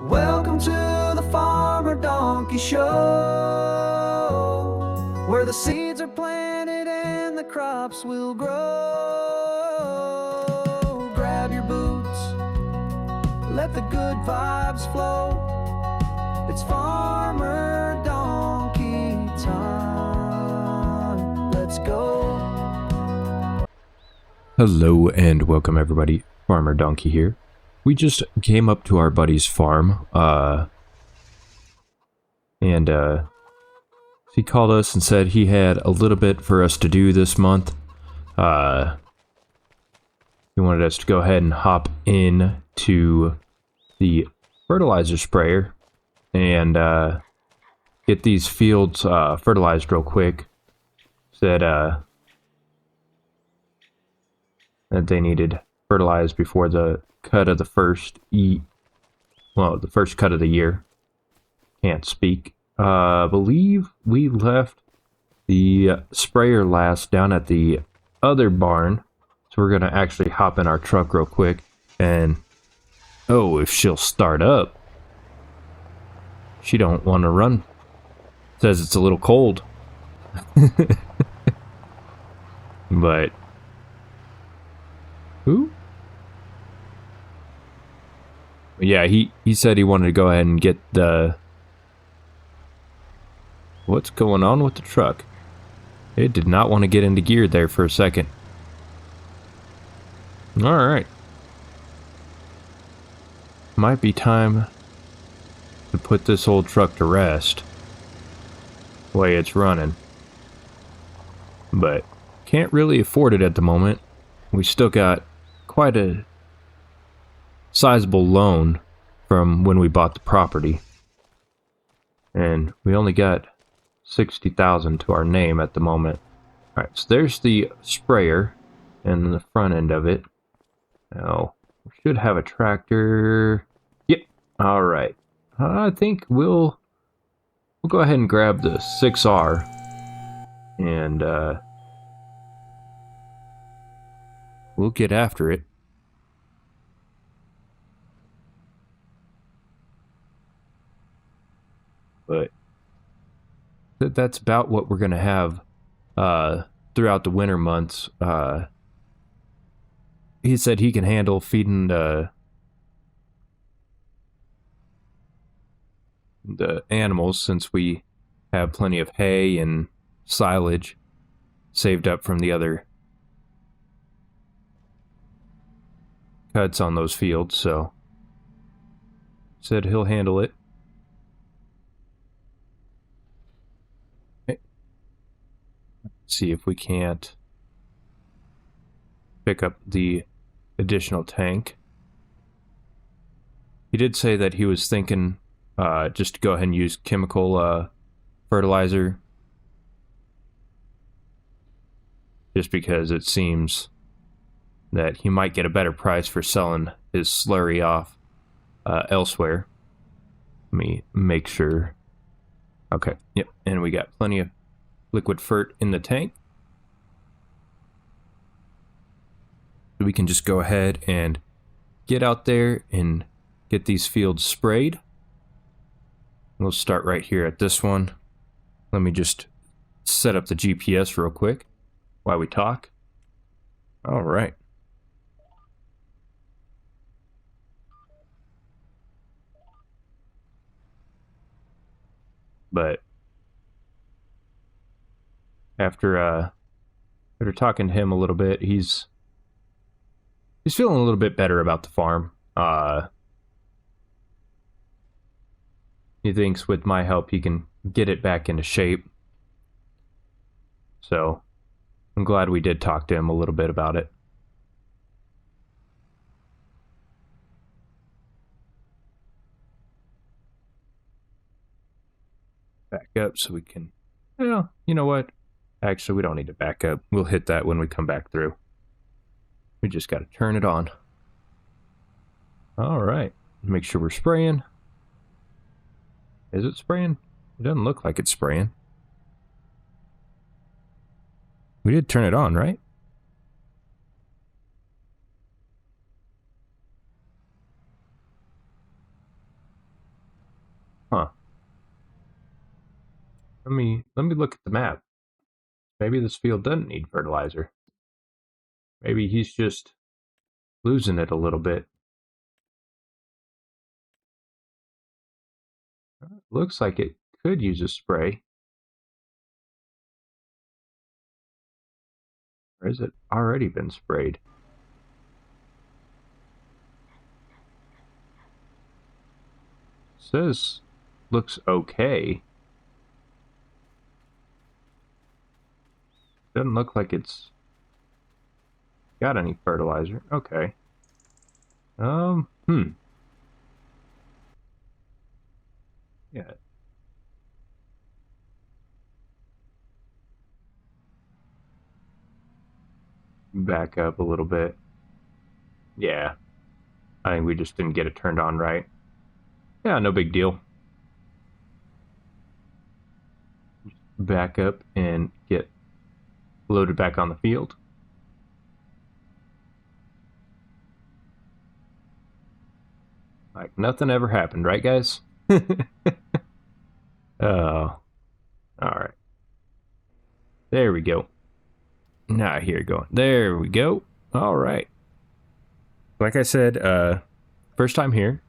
Welcome to the Farmer Donkey Show, where the seeds are planted and the crops will grow. Grab your boots, let the good vibes flow. It's Farmer Donkey time. Let's go. Hello and welcome everybody, Farmer Donkey here. We just came up to our buddy's farm, and he called us and said he had a little bit for us to do this month. He wanted us to go ahead and hop in to the fertilizer sprayer and get these fields fertilized real quick. Said that they needed fertilized before the cut of the first cut of the year. Can't speak. Believe we left the sprayer last down at the other barn, so we're gonna actually hop in our truck real quick and if she'll start up. She don't want to run. Says it's a little cold. But who? Yeah, he said he wanted to go ahead and get the... What's going on with the truck? It did not want to get into gear there for a second. Alright. Might be time to put this old truck to rest. The way it's running. But can't really afford it at the moment. We still got quite a sizable loan from when we bought the property, and we only got $60,000 to our name at the moment. All right, so there's the sprayer and the front end of it. Now we should have a tractor. Yep. All right. I think we'll go ahead and grab the 6R and we'll get after it. But that's about what we're going to have throughout the winter months. He said he can handle feeding the animals, since we have plenty of hay and silage saved up from the other cuts on those fields. So said he'll handle it. See if we can't pick up the additional tank. He did say that he was thinking just to go ahead and use chemical fertilizer, just because it seems that he might get a better price for selling his slurry off elsewhere. Let me make sure. Okay, yep, and we got plenty of liquid fert in the tank. We can just go ahead and get out there and get these fields sprayed. We'll start right here at this one. Let me just set up the GPS real quick while we talk. All right. But after talking to him a little bit, he's feeling a little bit better about the farm. He thinks with my help he can get it back into shape. So I'm glad we did talk to him a little bit about it. Back up so we can... Well, you know what? Actually, we don't need to back up. We'll hit that when we come back through. We just got to turn it on. All right. Make sure we're spraying. Is it spraying? It doesn't look like it's spraying. We did turn it on, right? Let me look at the map. Maybe this field doesn't need fertilizer. Maybe he's just losing it a little bit. Looks like it could use a spray. Or has it already been sprayed? Says looks okay. Doesn't look like it's got any fertilizer. Okay. Yeah. Back up a little bit. Yeah. I think we just didn't get it turned on right. Yeah, no big deal. Back up and get loaded back on the field. Like nothing ever happened, right, guys? Oh, all right. There we go. Now here going. There we go. All right. Like I said, first time here.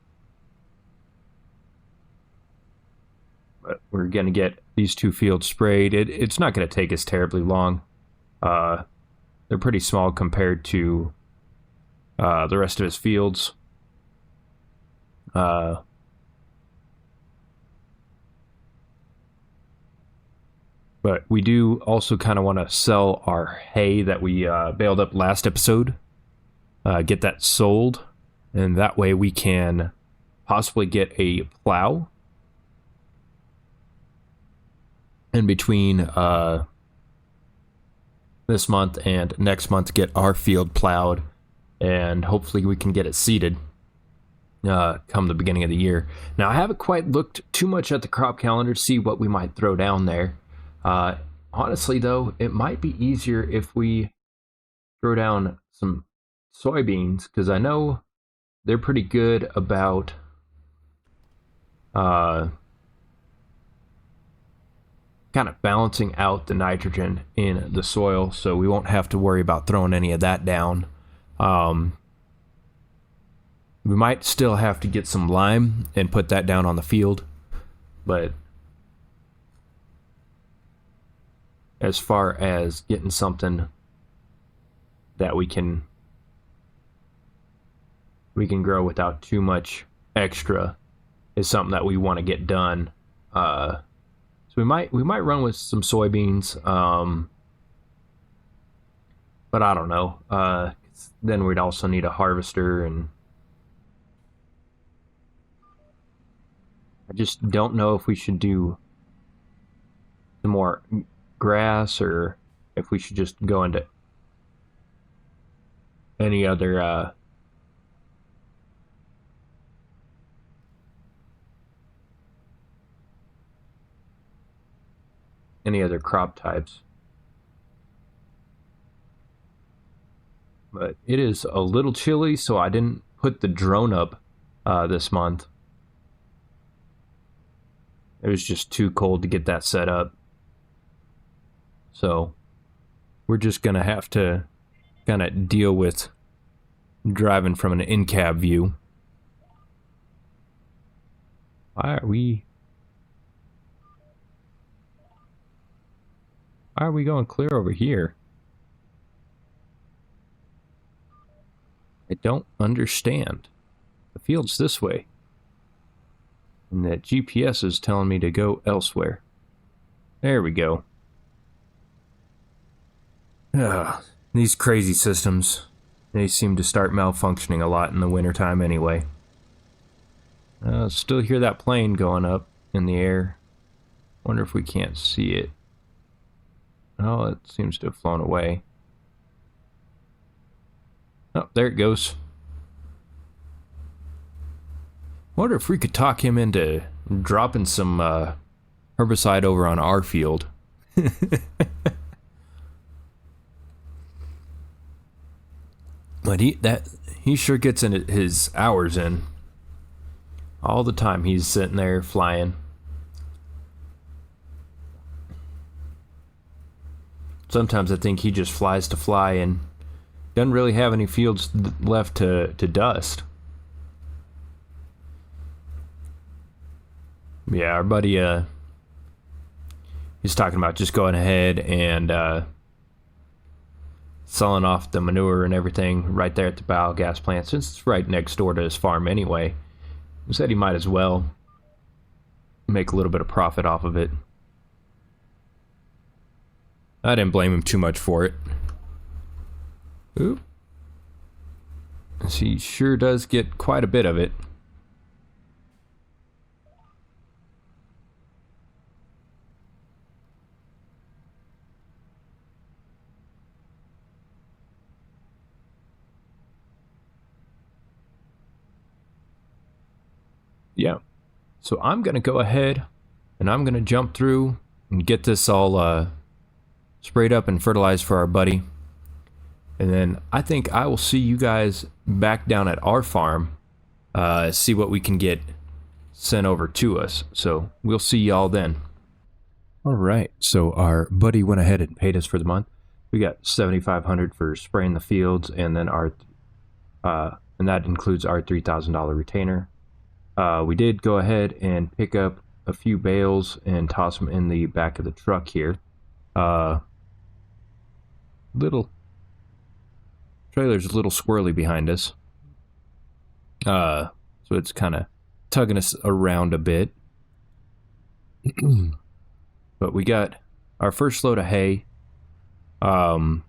But we're going to get these two fields sprayed. It's not going to take us terribly long. They're pretty small compared to the rest of his fields. But we do also kind of want to sell our hay that we baled up last episode. Get that sold. And that way we can possibly get a plow. In between this month and next month, get our field plowed. And hopefully we can get it seeded come the beginning of the year. Now, I haven't quite looked too much at the crop calendar to see what we might throw down there. Honestly, though, it might be easier if we throw down some soybeans, because I know they're pretty good about kind of balancing out the nitrogen in the soil, so we won't have to worry about throwing any of that down. We might still have to get some lime and put that down on the field, but as far as getting something that we can grow without too much extra is something that we want to get done. So we might run with some soybeans, but I don't know. Then we'd also need a harvester, and I just don't know if we should do some more grass or if we should just go into any other crop types. But it is a little chilly, so I didn't put the drone up this month. It was just too cold to get that set up. So we're just going to have to kind of deal with driving from an in-cab view. Why are we going clear over here? I don't understand. The field's this way. And that GPS is telling me to go elsewhere. There we go. These crazy systems. They seem to start malfunctioning a lot in the wintertime anyway. Still hear that plane going up in the air. Wonder if we can't see it. Oh, it seems to have flown away. Oh, there it goes. Wonder if we could talk him into dropping some herbicide over on our field. But he sure gets in his hours in. All the time he's sitting there flying. sometimes I think he just flies to fly and doesn't really have any fields left to dust. Yeah, our buddy, he's talking about just going ahead and selling off the manure and everything right there at the biogas plant, since it's right next door to his farm anyway. He said he might as well make a little bit of profit off of it. I didn't blame him too much for it. Ooh. He sure does get quite a bit of it. Yeah. So I'm going to go ahead and I'm going to jump through and get this all sprayed up and fertilized for our buddy. And then I think I will see you guys back down at our farm, see what we can get sent over to us. So we'll see y'all then. All right, so our buddy went ahead and paid us for the month. We got $7,500 for spraying the fields, and then and that includes our $3,000 retainer. We did go ahead and pick up a few bales and toss them in the back of the truck here. Little trailer's a little squirrely behind us, so it's kind of tugging us around a bit. But we got our first load of hay, and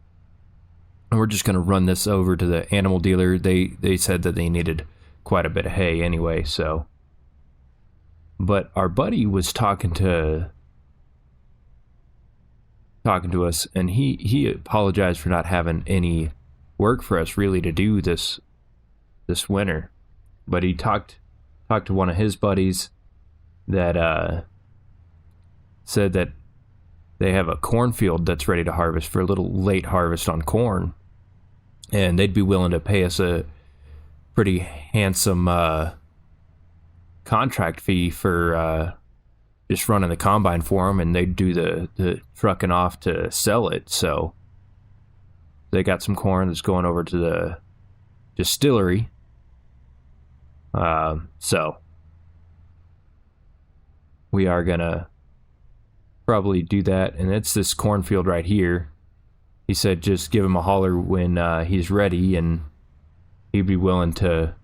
we're just gonna run this over to the animal dealer. They said that they needed quite a bit of hay anyway, so. But our buddy was talking to us, and he apologized for not having any work for us really to do this winter. But he talked to one of his buddies that said that they have a cornfield that's ready to harvest for a little late harvest on corn, and they'd be willing to pay us a pretty handsome contract fee for just running the combine for them, and they'd do the trucking off to sell it. So they got some corn that's going over to the distillery. So we are gonna probably do that, and it's this cornfield right here. He said just give him a holler when he's ready, and he'd be willing to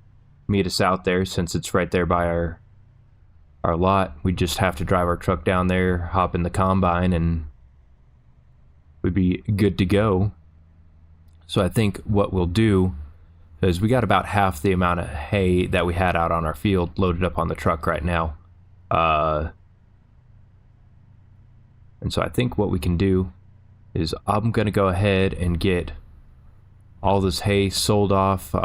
meet us out there since it's right there by our lot. We just have to drive our truck down there, hop in the combine, and we'd be good to go. So I think what we'll do is we got about half the amount of hay that we had out on our field loaded up on the truck right now. And so I think what we can do is I'm going to go ahead and get all this hay sold off,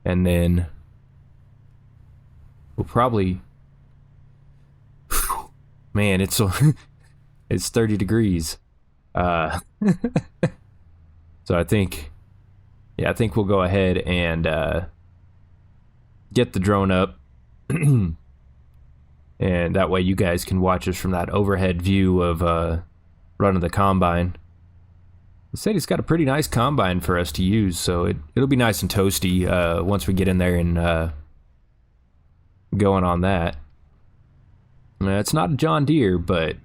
and then we'll probably, man, it's 30 degrees. So I think we'll go ahead and get the drone up, and that way you guys can watch us from that overhead view of running the combine. He said he's got a pretty nice combine for us to use, so it'll be nice and toasty once we get in there and going on that. It's not a John Deere, but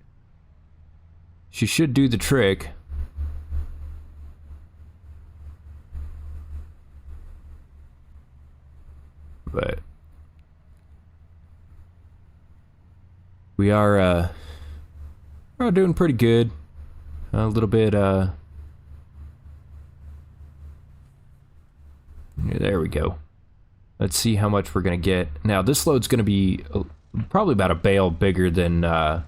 she should do the trick. But we are doing pretty good. A little bit yeah, there we go. Let's see how much we're gonna get. Now this load's gonna be probably about a bale bigger than our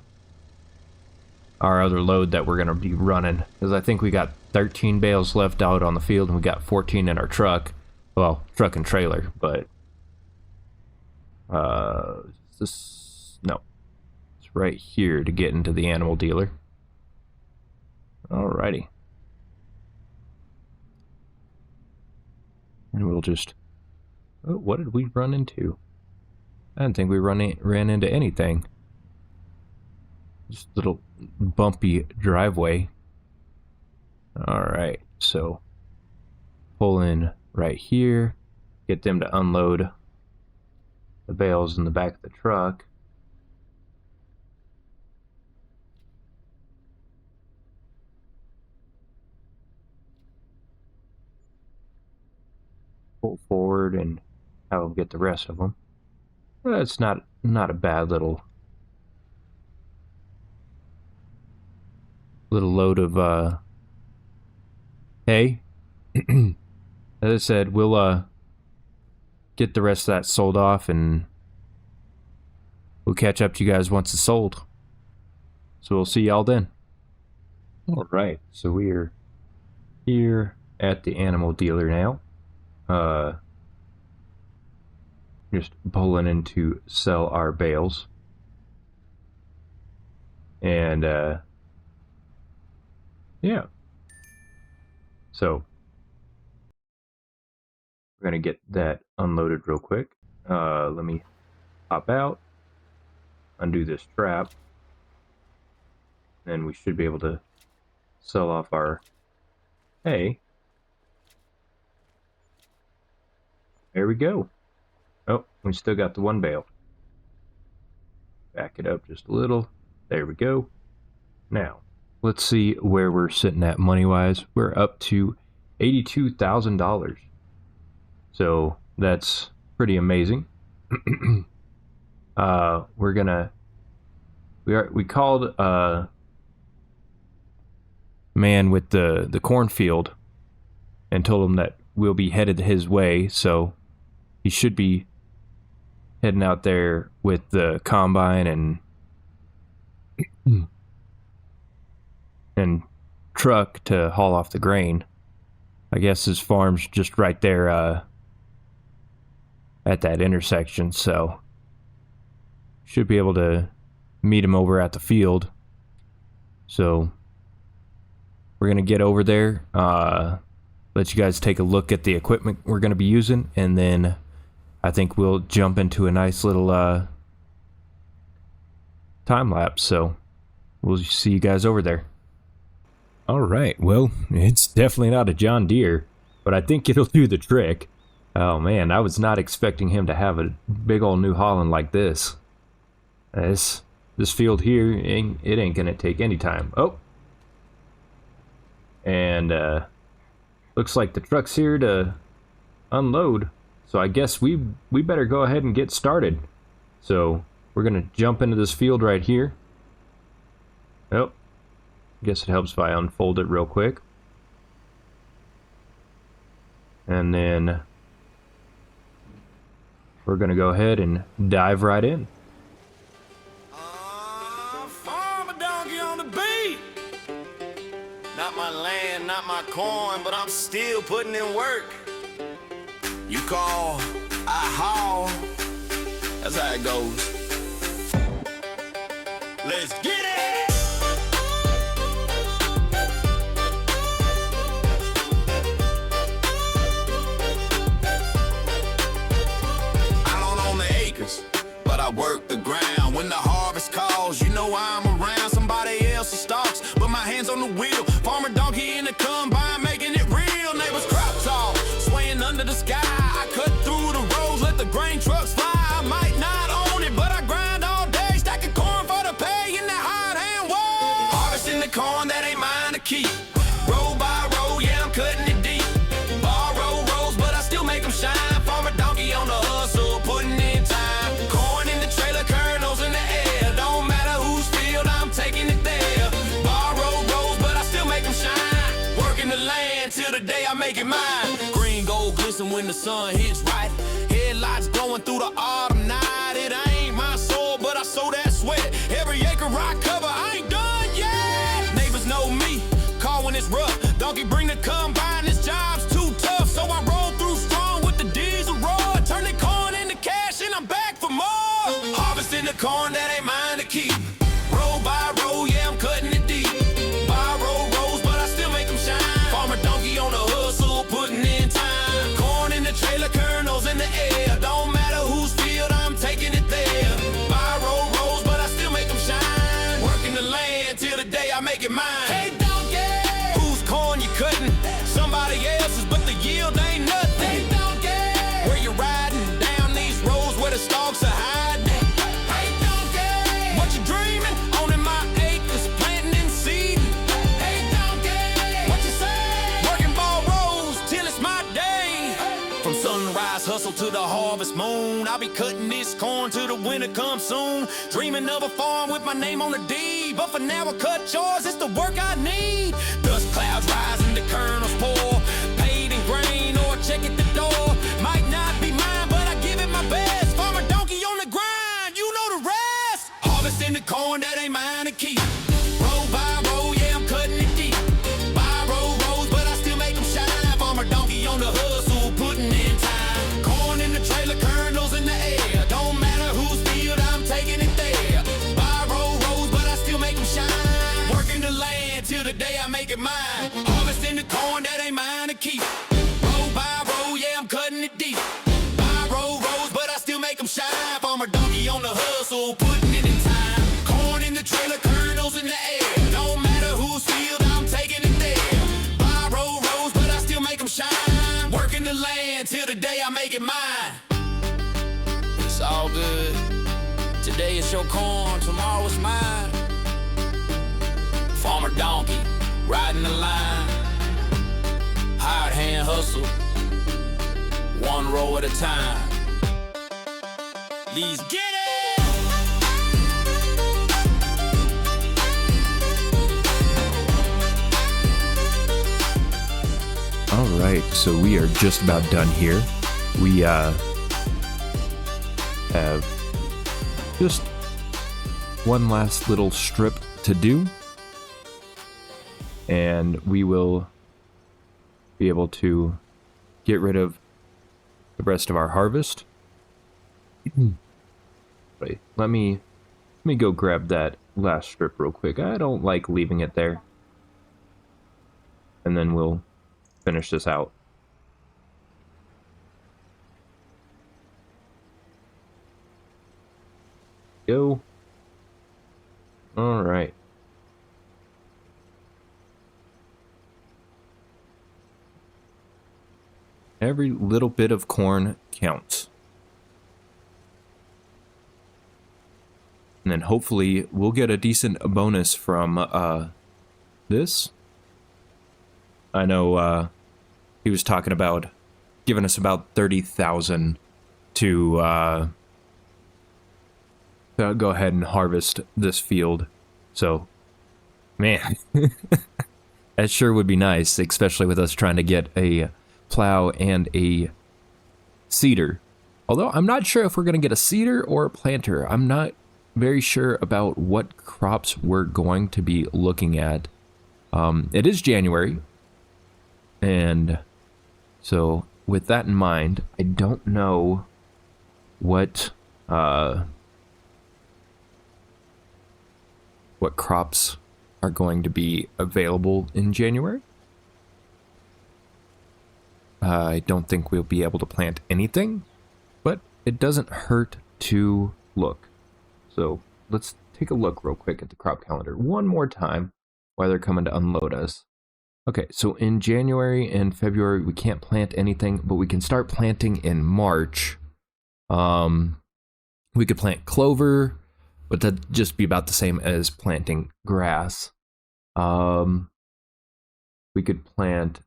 other load that we're gonna be running, because I think we got 13 bales left out on the field and we got 14 in our truck. Well, truck and trailer, but no, it's right here to get into the animal dealer. Alrighty. And we'll just, oh, what did we run into? I didn't think we ran into anything. Just a little bumpy driveway. Alright, so pull in right here, get them to unload the bales in the back of the truck. Pull forward and have them get the rest of them. Well, it's not a bad little load of hay. As I said, we'll get the rest of that sold off, and we'll catch up to you guys once it's sold. So we'll see y'all then. Alright, so we are here at the animal dealer now. Just pulling in to sell our bales. And yeah. So we're gonna get that unloaded real quick. Let me hop out, undo this strap, and we should be able to sell off our hay. There we go. Oh, we still got the one bale. Back it up just a little. There we go. Now, let's see where we're sitting at money-wise. We're up to $82,000. So that's pretty amazing. We called man with the cornfield and told him that we'll be headed his way, so he should be heading out there with the combine and truck to haul off the grain. I guess his farm's just right there at that intersection, so should be able to meet him over at the field. So we're gonna get over there, let you guys take a look at the equipment we're gonna be using, and then I think we'll jump into a nice little time lapse. So we'll see you guys over there. Alright, well, it's definitely not a John Deere, but I think it'll do the trick. Oh man, I was not expecting him to have a big old New Holland like this. This field here, it ain't gonna take any time. Oh! And looks like the truck's here to unload. So I guess we better go ahead and get started. So we're gonna jump into this field right here. Oh, guess it helps if I unfold it real quick. And then we're gonna go ahead and dive right in. Farmer donkey on the beat. Not my land, not my corn, but I'm still putting in work. You call, I haul. That's how it goes. Let's get it! I don't own the acres, but I work the ground. When the harvest calls, you know I'm around. Somebody else's stalks, but my hands on the wheel. Farmer donkey in the combine, making it real. Neighbors crop tall, swaying under the sky. I cut through the roads, let the grain trucks fly. I might not own it, but I grind all day, stacking corn for the pay in that hard hand way. Harvesting the corn that ain't mine to keep. Row by row, yeah, I'm cutting it deep. Borrow rows, but I still make them shine. Farmer donkey on the hustle, putting in time. Corn in the trailer, kernels in the air. Don't matter whose field, I'm taking it there. Borrow rows, but I still make them shine. Working the land till the day I make it mine. Green gold glisten when the sun hits right. Headlights glowing through the autumn night. It ain't my soul, but I sow that sweat. Every acre I cover, I ain't done yet. Neighbors know me, call when it's rough. Donkey bring the combine, this job's too tough. So I roll through strong with the diesel roar. Turn the corn into cash and I'm back for more. Harvesting the corn that ain't mine to keep. Row by row, yeah, I'm cutting it deep. Borrow rows, but I still make them shine. Farmer donkey on the hustle, putting in time. Corn in the trailer, kernels in the air. Don't matter whose field, to the harvest moon. I'll be cutting this corn till the winter comes soon. Dreaming of a farm with my name on the deed. But for now I cut chores, it's the work I need. Dust clouds rising, the kernels pour. Paid in grain or a check at the door. Might not be mine, but I give it my best. Farmer donkey on the grind, you know the rest. Harvesting the corn that ain't mine to keep. Roll by roll, yeah, I'm cutting it deep. By rows, but I still make them shine. Farmer donkey on the hustle, putting in time. Corn in the trailer, kernels in the air. Don't matter whose field, I'm taking it there. By rows, but I still make them shine. Working the land till the day I make it mine. Harvesting the corn that ain't mine to keep. Roll by roll, yeah, I'm cutting it deep. By rows, but I still make them shine. Farmer donkey on the hustle, putting it in time. Corn in the trailer, kernels in the air. Don't matter whose field, I'm taking it there. By rows, but I still make them shine. Working the land till the day I make it mine. It's all good. Today it's your corn, tomorrow it's mine. Farmer donkey, riding the line. Hard hand hustle, one row at a time. Let's get it! All right, so we are just about done here. We have just one last little strip to do, and we will be able to get rid of the rest of our harvest. Wait, let me go grab that last strip real quick. I don't like leaving it there. And then we'll finish this out. Go. All right. Every little bit of corn counts. And then hopefully we'll get a decent bonus from this. I know he was talking about giving us about 30,000 to go ahead and harvest this field. So, man, that sure would be nice, especially with us trying to get a plow and a seeder. Although I'm not sure if we're going to get a seeder or a planter. I'm not very sure about what crops we're going to be looking at. It is January, and so with that in mind, I don't know what crops are going to be available in January. I don't think we'll be able to plant anything, but it doesn't hurt to look. So let's take a look real quick at the crop calendar one more time while they're coming to unload us. Okay, so in January and February, we can't plant anything, but we can start planting in March. We could plant clover, but that'd just be about the same as planting grass. We could plant,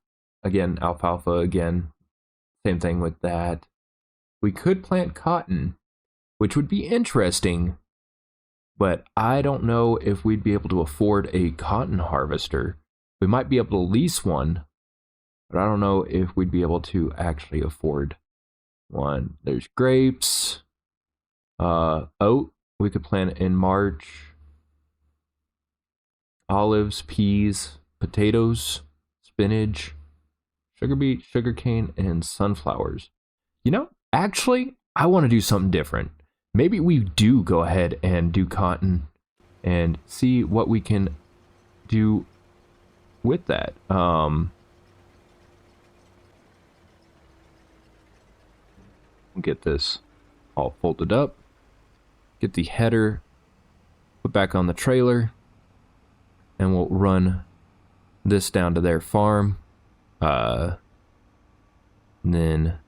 again, alfalfa again. Same thing with that. We could plant cotton, which would be interesting, but I don't know if we'd be able to afford a cotton harvester. We might be able to lease one, but I don't know if we'd be able to actually afford one. There's grapes, oat, we could plant in March, olives, peas, potatoes, spinach, sugar beet, sugarcane, and sunflowers. You know, actually, I want to do something different. Maybe we do go ahead and do cotton and see what we can do with that. Get this all folded up. Get the header put back on the trailer, and we'll run this down to their farm. And then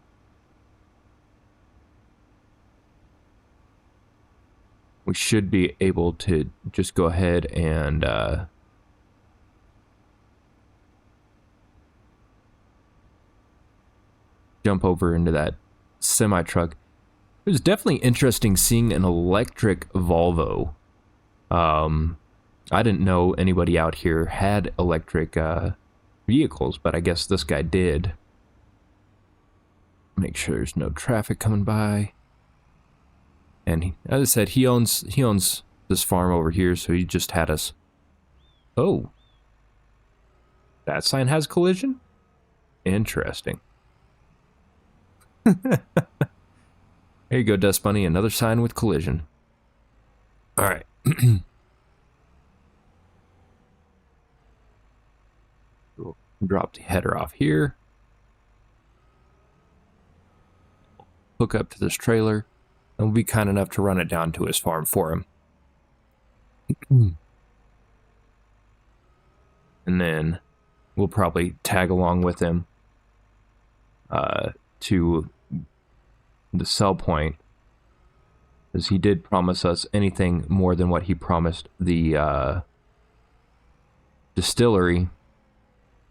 we should be able to just go ahead and jump over into that semi-truck. It was definitely interesting seeing an electric Volvo. I didn't know anybody out here had electric vehicles, but I guess this guy did. Make sure there's no traffic coming by. And he, as I said, he owns this farm over here, so he just had us. Oh, that sign has collision? Interesting. There you go, Dust Bunny. Another sign with collision. All right. We'll drop the header off here. Hook up to this trailer, and we'll be kind enough to run it down to his farm for him. And then we'll probably tag along with him to the sell point, because he did promise us anything more than what he promised the distillery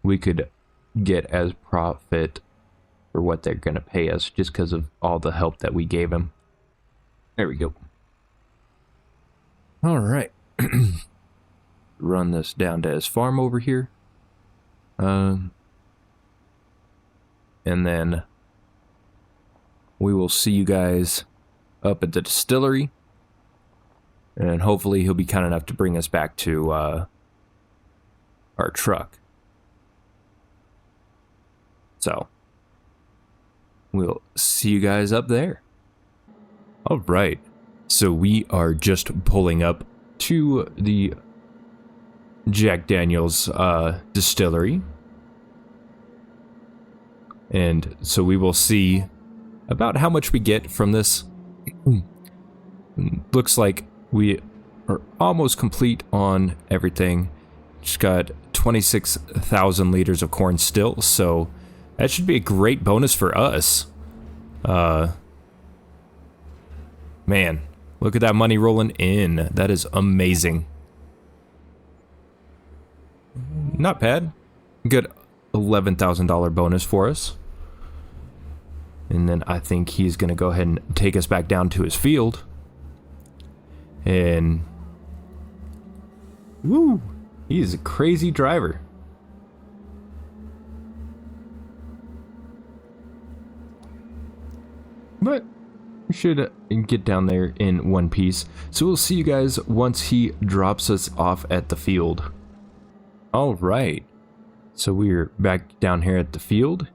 we could get as profit for what they're going to pay us, just because of all the help that we gave him. There we go. All right. Run this down to his farm over here. And then we will see you guys up at the distillery. And hopefully he'll be kind enough to bring us back to our truck. So we'll see you guys up there. All right. So we are just pulling up to the Jack Daniels distillery. And so we will see about how much we get from this. Looks like we are almost complete on everything. Just got 26,000 liters of corn still, so that should be a great bonus for us. Man, look at that money rolling in. That is amazing. Not bad. Good $11,000 bonus for us. And then I think he's going to go ahead and take us back down to his field. And woo, he's a crazy driver. But we should get down there in one piece. So we'll see you guys once he drops us off at the field. All right. So we're back down here at the field.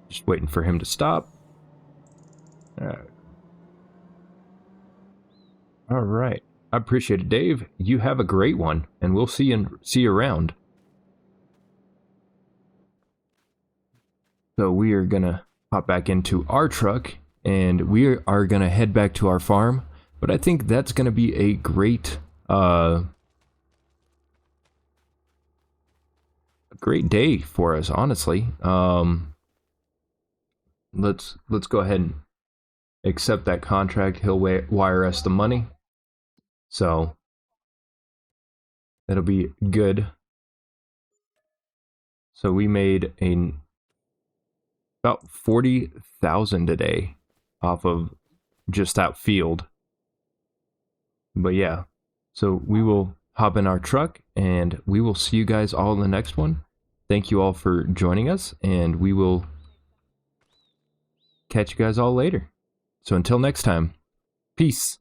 Just waiting for him to stop. All right. I appreciate it, Dave. You have a great one, and we'll see you around. So we are gonna hop back into our truck, and we are gonna head back to our farm. But I think that's gonna be a great day for us, honestly. Let's go ahead and accept that contract. He'll wire us the money, so that'll be good. So we made about 40,000 today off of just that field. But yeah, so we will hop in our truck, and we will see you guys all in the next one. Thank you all for joining us, and we will catch you guys all later. So until next time, peace.